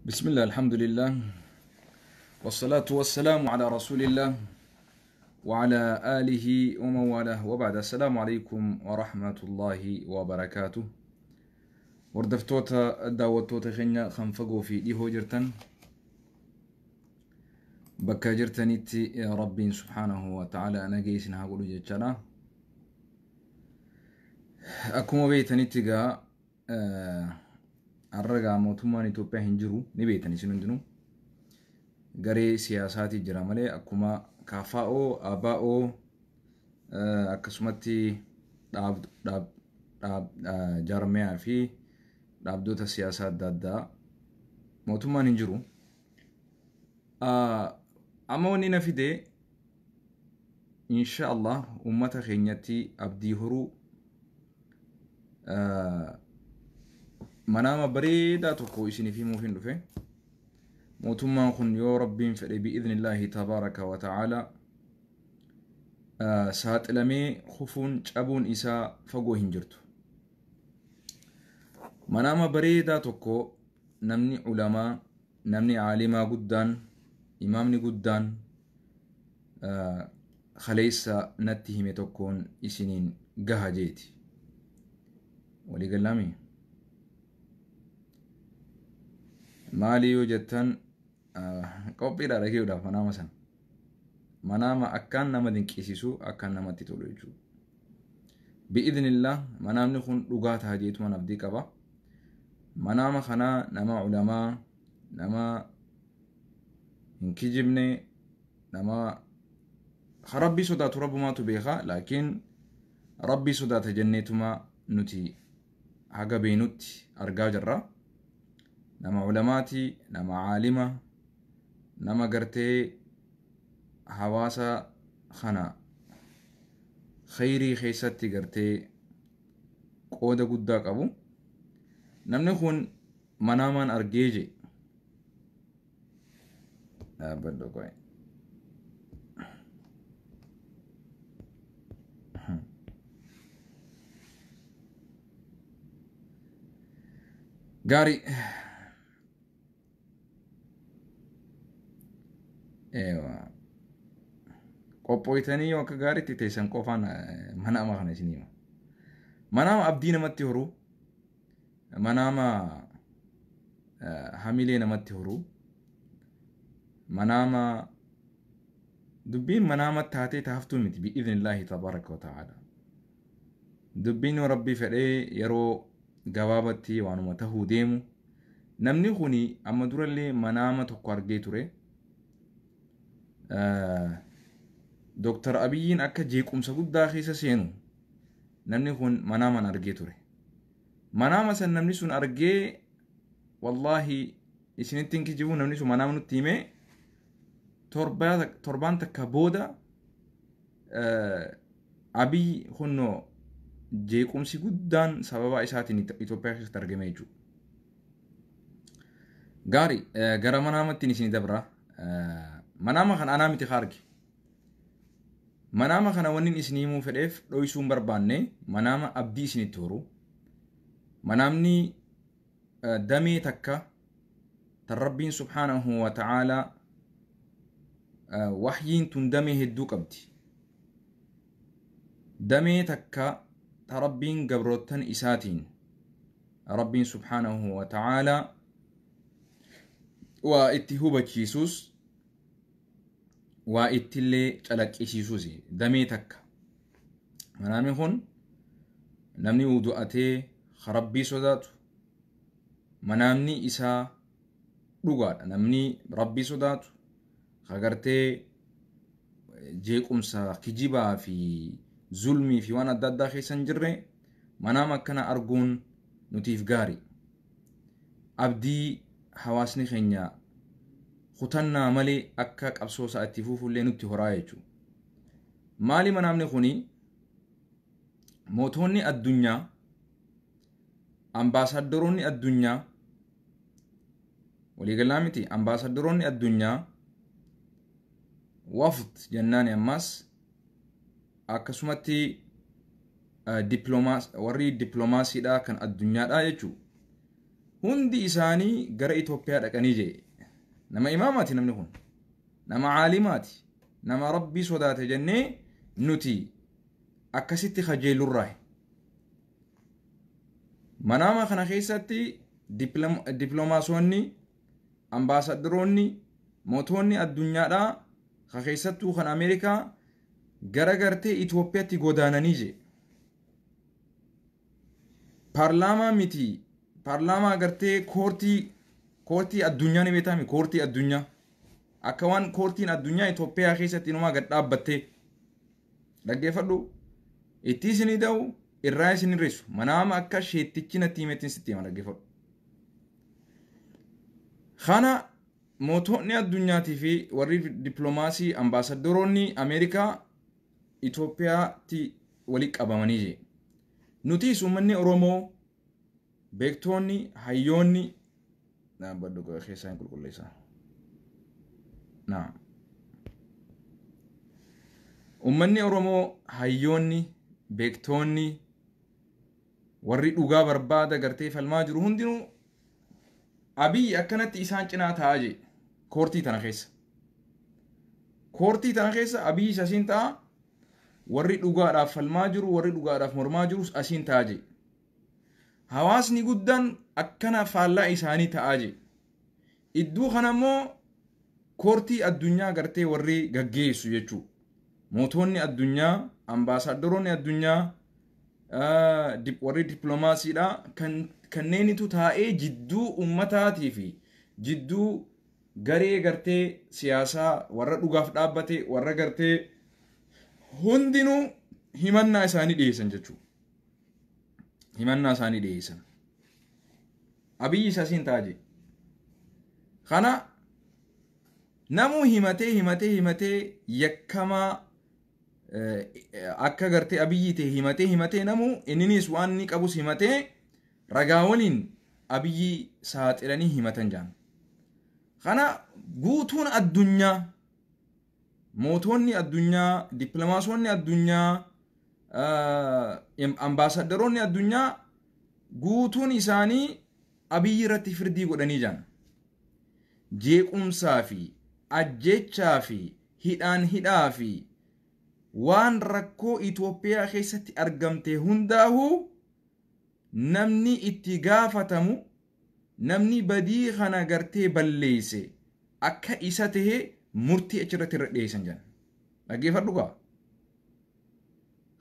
بسم الله الحمد لله والصلاة والسلام على رسول الله وعلى آله ومن والاه وبعد. السلام عليكم ورحمة الله وبركاته. وردفتوتا داوتوتا خنيا خنفقو في دي هوجرتن بكا جرتنيتي يا ربي سبحانه وتعالى أنا جيسنا هقولو جيتشانا أكوما بيتنيتي الرجع موتومان إثيوبيا هنجرو نبيتني سنندنو غري سياساتي جرامالي أكوما كافاو أباو أكسمتي داب جارميا في داب دوتا سياسات دادا موتومان هنجرو أما ونينا في دي إن شاء الله أمتا خينيتي أبدي هرو منام بريدة تقو إسني في موفين دفع موتما خن يا ربي فلي بإذن الله تبارك وتعالى سات لمي خفون أبون إسا فقو هنجرتو منام بريدة تقو نمني علماء نمني عالما قدان إمامني قدان خليسا نتهم تكون إسنين قهجيتي ولي قلامي مالي وجدتن قبيل رجيو دا منام سن منام أكان نمدين كيسيسو أكان نمتي تولوجو بإذن الله منام نخون لغات هاجيت من أبدي كبا منام خنا نما علماء نما انكجبني نما خربي صدا ترب ما تبيخا لكن ربي صدا تجنيتما نتي حاجة بينوت أرجع جرا نما علماتي نما عالمة نما قرتي حواسا خنا خيري خيستي قرتي قودة قداك أبو نمنخون منامان أرجيجي بدو كوي قاري ايوه قوبويتني يوكا غاري تيسن قوفان منام خنا سينيما منام ابدي نمتي هرو منام حاملين نمتي هرو منام دبين منام تاتي تهفتو متي باذن الله تبارك وتعالى دبين ربي فري يرو غبابتي وانو متهو ديمو نمني خوني اما دورلي منام تكو ارغي توري دكتور أبيين أكا جيكم سقود داخيسا سينو نمني خون مناما أرجي توري مناما سن نمني سون أرجي والله إسنتين كجيبو نمني سون مناما نتيمي تربان تكابودا أبي خونو جيكم سقود دان سببا إساتين إتوبيا ترجمة جو غاري غرا مناما تنسيني دبرا مناما خان أنا متي خارجي مناما خان ونين إسنيمو فريف لو يسوم برباني مناما أبدي إسني تورو منامني دمي تكا تربين سبحانه وتعالى وحيين تندمي هدوك أبدي دمي تكا تربين قبروتن إساتين ربين سبحانه وتعالى واتهوبة كيسوس وإتلي تلك إسيسوسي دمي تكا منامي هون نمني ودوءتي خربي صداتو منامني إسا لغات نمني ربي صداتو خغرتي جيكم سا كجيبا في ظلمي في وانا دادا سنجري مناما كان أرجون نتيف غاري أبدي حواسني خينيا خطنا مالي أكاك أبسوسا أتفوفو اللي نبتي هرايجو مالي منامني خوني موتوني الدنيا أمباسادروني الدنيا ولي قلامتي أمباسادروني الدنيا وفد جناني أماس أكسمتي دبلوماس وري دبلوماسي دا كان الدنيا دا يجو hundi isaanii gara Itoophiyaa dhaqanii jee nama imaamaati namni kun nama caalimaati nama rabbii sodaate jennee nuti akkasitti kajeellurraa manaama kana keessatti diploomaasonni ambaasadoroonni mootonni addunyaadhaa ka keessattuu kan Ameerikaa gara gartee Itoophiyaatti godaananii je paarlaamaa miti paarlaamaa gartee koortii addunyaa ni beekami koortii addunyaa akka waan koortiin addunyaa Itoophiyaa keessatti inumaa gad dhaabbattee dhaggeeffadhu itti isinii da'u irraa isin reessu manaama akka sheettichi natti himeetiin sitti hima dhaggeeffadhu kana mootonni addunyaatii fi warri diploomaasii ambaasadoroonni Ameerikaa Itoophiyaatti walitti qabamanii je nutis uummanni Oromoo beektoonni hayyoonni dhaabbadhu keessaa hin qulqulleessaa uummanni Oromoo hayyoonni beektoonni warri dhugaa barbaada gartee falmaa jiru hundinuu Abiy akkanatti isaan cinaa taa'aa je koortii tana keessa Abiy asiin ta'a warri dhugaadhaaf falmaa jiru warri dhugaadhaaf mormaa jirus asiin taa'aa je hawaasni guddaan akkana faallaa isaanii taa'aa je iddoo kanammoo koortii addunyaa gartee warri gaggeessu jechuu mootonni addunyaa ambaasadoroonni addunyaa warri diploomaasiidha kanneenitu taa'ee jidduu ummataatii fi jidduu garee gartee siyaasaa warra dhugaaf dhaabbate warra gartee hundinuu himannaa isaanii dhiyeessan jechuudha. Himannaa isaanii dhiyeessan. Abiyyi isaasiin taa'ee kana namuu himatee yakkamaa akka gartee Abiyyi ta'e himatee namuu inninis waan inni qabus himatee ragaa waliin Abiyyi saaxilanii himatan jaan. Kana guutuun addunyaa mootonni addunyaa diploomaasonni addunyaa ambaasadoroonni addunyaa guutuun isaanii Abiyyi irratti firdii godhanii jaan. Jeequmsaa fi ajjechaa fi hidhaa fi waan rakkoo Itoophiyaa keessatti argamte hundaa'uu namni itti gaafatamu namni badii kana gartee balleesse akka isa tahe murtii achirratti irra dhiyeessan jiran. Dhaggeeffadhu gaa.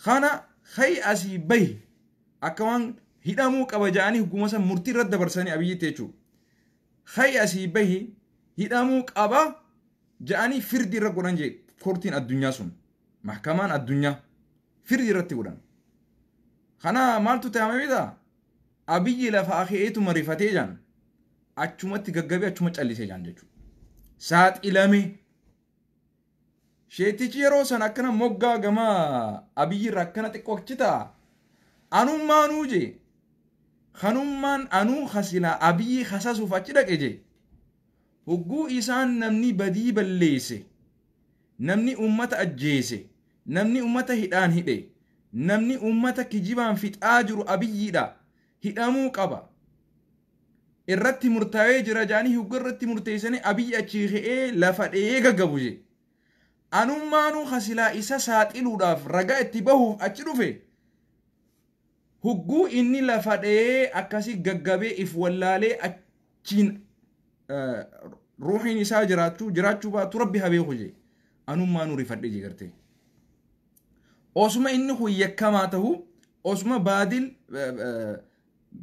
Kana hay asii bahi akka waan hidhamuu qaba jedhanii hukuma san murtii irratti dabarsanii Abiyyitti jechuudha. Hay asii bahi hidhamuu qaba jedhanii firdi irra godhan jee koortiin addunyaa sun mahkamaan addunyaa firdi irratti godhan. Kana maaltu ta'ame beektaa? Abiyyi lafa akeetuma rifatee jaan achumatti gaggabee achuma callisee jaan jechuudha. Saaxilame sheetichi yeroo san akkana moggaa gama Abiyyi irraa akkana xiqqoo achitaa anummaanuu je kanummaan anuu hasilaa Abiyyi hasasuuf achi dhaqe je hogguu isaan namni badii balleesse namni ummata ajjeese namni ummata hidhaan hidhe namni ummata kijibaan fixaa jiru Abiyyiidha hidhamuu qaba irratti murtaa'ee jira jaanii hogga irratti murteessanii Abiyyi achi ka'ee lafa dhee gaggabu je anummaanuu hasilaa isa saaxiluudhaaf ragaa itti bahuuf achi dhufe hogguu inni lafa dhee akkasii gaggabee if wallaalee achiin ruuhiin isaa jiraachuu baatu rabbi habeeku je anummaanuu rifadhe je gartee osuma inni kun yakkamaa tahu osuma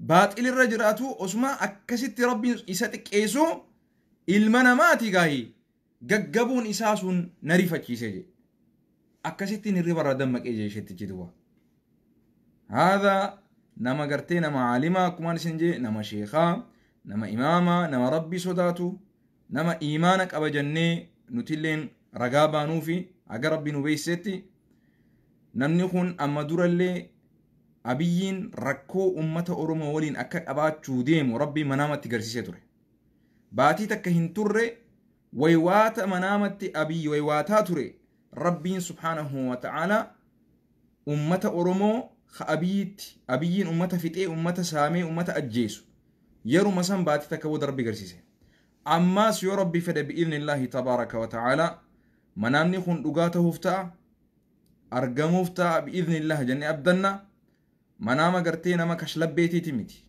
baaxilirra jiraatu osuma akkasitti rabbiin isa xiqqeessu ilma namaati gaahii gaggabuun isaa sun na rifachiise je akkasitti nirri barra dammaqee je isheettichi duba haadha nama gartee nama caalimaa akkumaan isin je nama sheekaa nama imaamaa nama rabbii sodaatu nama iimaana qaba jennee nutilleen ragaa baanuu fi aga rabbi nu beeysetti namni kun amma durallee Abiyyiin rakkoo ummata Oromoo waliin akka qabaachuu deemu rabbi manaamatti garsiisee ture. Baatii takka hin turre waywaata manaamatti Abiyyi waywaataa ture rabbiin subhaanahu wa ta'ala ummata Oromoo ka Abiyyiin ummata fixee ummata saamee ummata ajjeesu يرو مسان باتي تكود ربي قرسيسي أما سيو ربي فدى بإذن الله تبارك وتعالى منامني خون لغاته فتا أرقمو فتا بإذن الله جنة أبدنا منام قرتي نما كشلب بيتي تميتي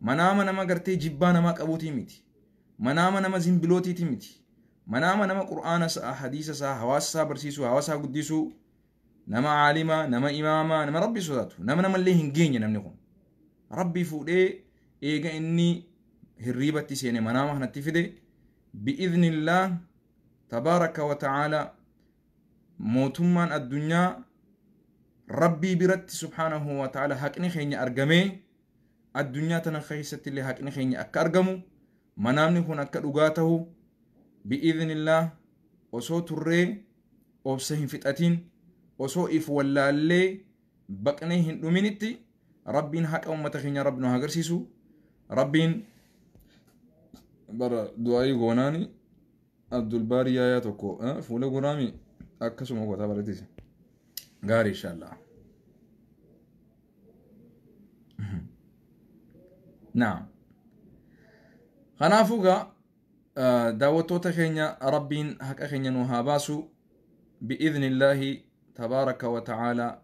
منام نما قرتي جبا نما قبوتي ميتي منام نما زنبلوتي تميتي منام نما قرآن سا حديث سا حواس سا برسيسو حواسا قديسو نما عالما نما إماما نما ربي صداتو نما اللي هنجيني نمني خون ربي فودي إيجا إني هريبة سيني منامه نتفدي بإذن الله تبارك وتعالى موتمان الدنيا ربي برت سبحانه وتعالى حقني خيني أرقمي الدنيا تنخيست اللي حقني خيني أكارقمو منامني هناك أدوغاته بإذن الله وصوت الري وبسهم فتأتين وصو إف ولا اللي بقنيهن دومينتي ربين حق أمتا خيني ربنا هقرسيسو ربين برا دعائي غوناني عبد الباري يا توكو فولا غرامي أكسو مغو تبرتيس غاري إن شاء الله نعم خنافوغا داوتو تخينيا ربين حق خينيا نوهاباسو بإذن الله تبارك وتعالى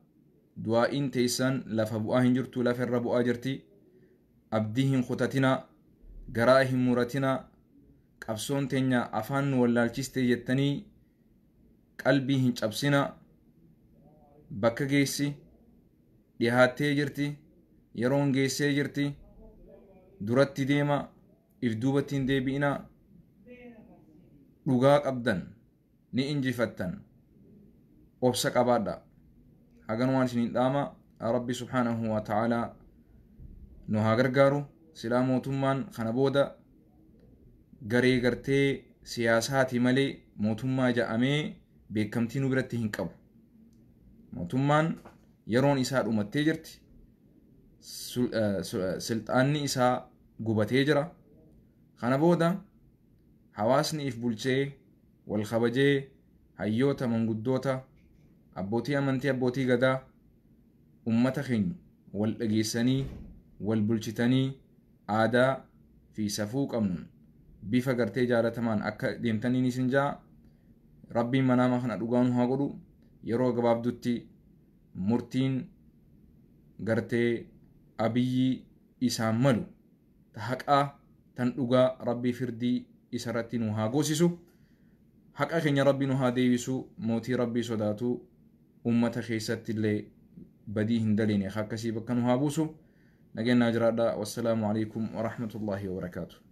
دعائين تيسان لفبؤاهن جرتو لفربؤا جرتي أبديهن خطتنا قرائهم مرتنا قبسون تنيا أفان والالچستي يتني قلبيهن چبسنا بكا جيسي ديهاتي جرتي يرون جيسي جرتي دراتي ديما إفدوبتين ديبئنا لغاق أبدن ني إنجي فتن وبسك أبادا هاقنوان سنين داما ربي سبحانه وتعالى نوها غرغارو سلامو تمان خنبودا غري غرتي سياساتي ملي موتما جاءمي بكمتي نبرتي هنقب موتمان يرون إساء أمتي جرتي سلطاني إساء قبتي جرا خنبودا حواسني إف بلچي والخبجي هيوتا من قدوتا أبوتي أمنتي أبوتي غدا أمتا خين والأجيساني والبلشتني عادة في سفوك أمن بيفا قرتي جالتمان أكا ديمتني نسنجا ربي مناما خنا دوغانو هاقودو يرو قباب دوتي مرتين قرتي أبي إسام ملو تحقا تندوغا ربي فردي إسارتين وهاقوسيسو حقا خين ربي نها ديوسو موتي ربي صداتو أمتا خيست اللي بديهن دليني خاكسي بكنو هابوسو نجينا جرادا والسلام عليكم ورحمة الله وبركاته.